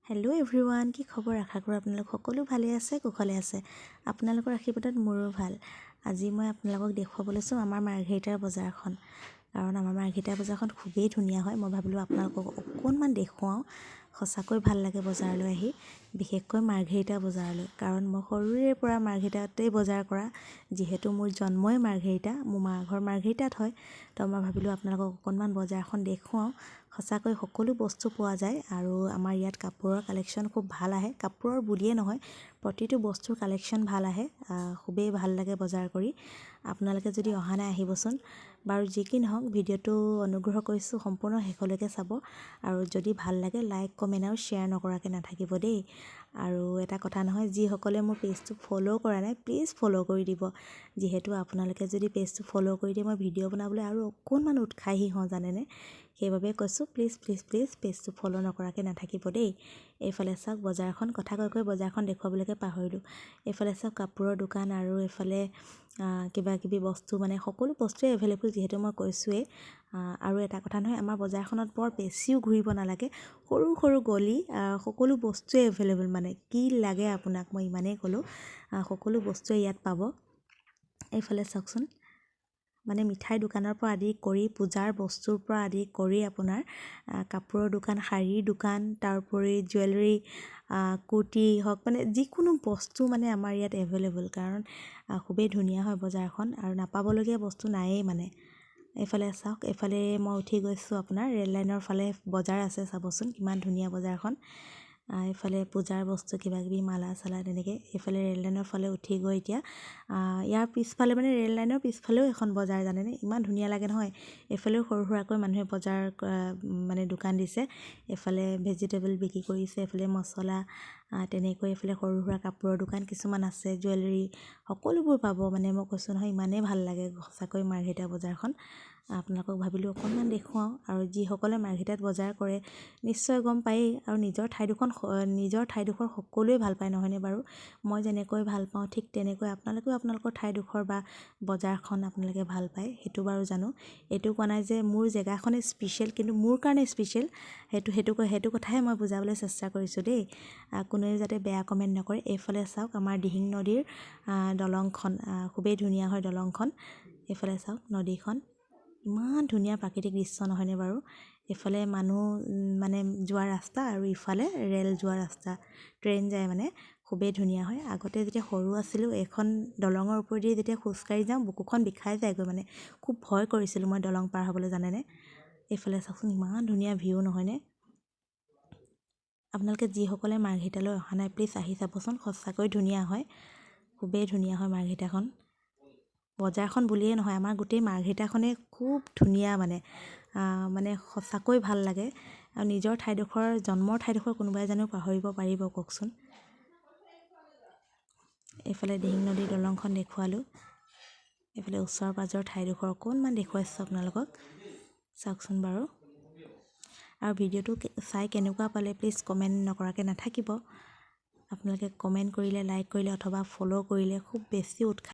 Hello' everyone, কি খবৰ? আশা কৰোঁ আপোনালোক সকলো ভালে আছে, কুশলে আছে। আপোনালোকৰ আশীৰ্বাদত মোৰো ভাল। আজি মই আপোনালোকক দেখুৱাব লৈছোঁ আমাৰ মাৰ্ঘেৰিটাৰ বজাৰখন। কাৰণ আমাৰ মাৰ্ঘেৰিটাৰ বজাৰখন খুবেই ধুনীয়া হয়। মই ভাবিলোঁ আপোনালোকক অকণমান দেখুৱাওঁ। সঁচাকৈ ভাল লাগে বজাৰলৈ আহি, বিশেষকৈ মাৰ্ঘেৰিটা বজাৰলৈ। কাৰণ মই সৰুৰে পৰা মাৰ্ঘেৰিটাতেই বজাৰ কৰা, যিহেতু মোৰ জন্মই মাৰ্ঘেৰিটা, মোৰ মা ঘৰ মাৰ্ঘেৰিটাত হয়। তো মই ভাবিলোঁ আপোনালোকক অকণমান বজাৰখন দেখুৱাওঁ। সঁচাকৈ সকলো বস্তু পোৱা যায় আৰু আমাৰ ইয়াত কাপোৰৰ কালেকশ্যন খুব ভাল আহে। কাপোৰৰ বুলিয়ে নহয়, প্ৰতিটো বস্তুৰ কালেকশ্যন ভাল আহে। খুবেই ভাল লাগে বজাৰ কৰি। আপোনালোকে যদি অহা নাই আহিবচোন। বাৰু যি কি নহওক, ভিডিঅ'টো অনুগ্ৰহ কৰিছোঁ সম্পূৰ্ণ শেষলৈকে চাব। আৰু যদি ভাল লাগে লাইক, কমেণ্ট আৰু শ্বেয়াৰ নকৰাকৈ নাথাকিব দেই। আৰু এটা কথা নহয়, যিসকলে মোৰ পেজটো ফ'ল' কৰা নাই প্লিজ ফ'ল' কৰি দিব। যিহেতু আপোনালোকে যদি পেজটো ফ'ল' কৰি দিয়ে মই ভিডিঅ' বনাবলৈ আৰু অকণমান উৎসাহী হওঁ জানেনে। সেইবাবে কৈছোঁ প্লিজ প্লিজ প্লিজ পেজটো ফ'ল' নকৰাকৈ নাথাকিব দেই। এইফালে চাওক বজাৰখন, কথা কৈ কৈ বজাৰখন দেখুৱাবলৈকে পাহৰিলোঁ। এইফালে চাওক কাপোৰৰ দোকান আৰু এইফালে কিবা কিবি বস্তু, মানে সকলো বস্তুৱেই এভেইলেবল, যিহেতু মই কৈছোঁৱেই। আৰু এটা কথা নহয়, আমাৰ বজাৰখনত বৰ বেছিও ঘূৰিব নালাগে। সৰু সৰু গলি, সকলো বস্তুৱেই এভেইলেবল, মানে কি লাগে আপোনাক মই ইমানেই ক'লোঁ। সকলো বস্তুৱেই ইয়াত পাব। এইফালে চাওকচোন, মানে মিঠাই দোকানৰ পৰা আদি কৰি পূজাৰ বস্তুৰ পৰা আদি কৰি আপোনাৰ কাপোৰৰ দোকান, শাৰীৰ দোকান, তাৰোপৰি জুৱেলাৰী, কুৰ্তি হওক, মানে যিকোনো বস্তু মানে আমাৰ ইয়াত এভেইলেবল। কাৰণ খুবেই ধুনীয়া হয় বজাৰখন আৰু নাপাবলগীয়া বস্তু নায়েই মানে। এইফালে চাওক, এইফালে মই উঠি গৈছোঁ আপোনাৰ ৰে'ল লাইনৰ ফালে বজাৰ আছে, চাবচোন কিমান ধুনীয়া বজাৰখন। এইফালে পূজাৰ বস্তু কিবাকিবি মালা চালা তেনেকৈ। এইফালে ৰে'ল লাইনৰ ফালে উঠি গৈ এতিয়া ইয়াৰ পিছফালে, মানে ৰে'ল লাইনৰ পিছফালেও এখন বজাৰ জানেনে, ইমান ধুনীয়া লাগে নহয়। এইফালেও সৰু সুৰাকৈ মানুহে বজাৰ মানে দোকান দিছে। এইফালে ভেজিটেবল বিক্ৰী কৰিছে, এইফালে মছলা, তেনেকৈ এইফালে সৰু সুৰা কাপোৰৰ দোকান কিছুমান আছে, জুৱেলাৰী, সকলোবোৰ পাব। মানে মই কৈছোঁ নহয়, ইমানেই ভাল লাগে সঁচাকৈ মাৰ্ঘেৰিটা বজাৰখন। আপোনালোকক ভাবিলোঁ অকণমান দেখুৱাওঁ। আৰু যিসকলে মাৰ্ঘেৰিটাত বজাৰ কৰে নিশ্চয় গম পায়েই। আৰু নিজৰ ঠাইডোখৰ সকলোৱে ভাল পায় নহয়নে বাৰু। মই যেনেকৈ ভাল পাওঁ ঠিক তেনেকৈ আপোনালোকেও আপোনালোকৰ ঠাইডোখৰ বা বজাৰখন আপোনালোকে ভাল পায়, সেইটো বাৰু জানো। এইটো কোৱা নাই যে মোৰ জেগাখনেই স্পেচিয়েল, কিন্তু মোৰ কাৰণে স্পেচিয়েল, সেইটো কথাহে মই বুজাবলৈ চেষ্টা কৰিছোঁ দেই। কোনোৱে যাতে বেয়া কমেণ্ট নকৰে। এইফালে চাওক আমাৰ দিহিং নদীৰ দলংখন, খুবেই ধুনীয়া হয় দলংখন। এইফালে চাওক নদীখন, ইমান ধুনীয়া প্ৰাকৃতিক দৃশ্য নহয়নে বাৰু। এইফালে মানুহ মানে যোৱা ৰাস্তা আৰু ইফালে ৰে'ল যোৱা ৰাস্তা, ট্ৰেইন যায় মানে, খুবেই ধুনীয়া হয়। আগতে যেতিয়া সৰু আছিলোঁ এইখন দলঙৰ ওপৰেদি যেতিয়া খোজকাঢ়ি যাওঁ বুকুখন বিষাই যায়গৈ, মানে খুব ভয় কৰিছিলোঁ মই দলং পাৰ হ'বলৈ জানেনে। এইফালে চাওকচোন ইমান ধুনীয়া ভিউ নহয়নে। আপোনালোকে যিসকলে মাৰ্ঘেৰিটালৈ অহা নাই প্লিজ আহি চাবচোন, সঁচাকৈ ধুনীয়া হয়, খুবেই ধুনীয়া হয় মাৰ্ঘেৰিটাখন। বজাৰখন বুলিয়েই নহয়, আমাৰ গোটেই মাৰ্ঘেৰিটাখনেই খুব ধুনীয়া মানে সঁচাকৈ ভাল লাগে। আৰু নিজৰ ঠাইডোখৰ, জন্মৰ ঠাইডোখৰ কোনোবাই জানো পাহৰিব পাৰিব কওকচোন। এইফালে দিহিং নদীৰ দলংখন দেখুৱালোঁ। এইফালে ওচৰ পাজৰ ঠাইডোখৰ অকণমান দেখুৱাইছোঁ আপোনালোকক, চাওকচোন বাৰু। আৰু ভিডিঅ'টো চাই কেনেকুৱা পালে প্লিজ কমেণ্ট নকৰাকৈ নাথাকিব। আপোনালোকে কমেণ্ট কৰিলে, লাইক কৰিলে অথবা ফ'ল' কৰিলে খুব বেছি উৎসাহ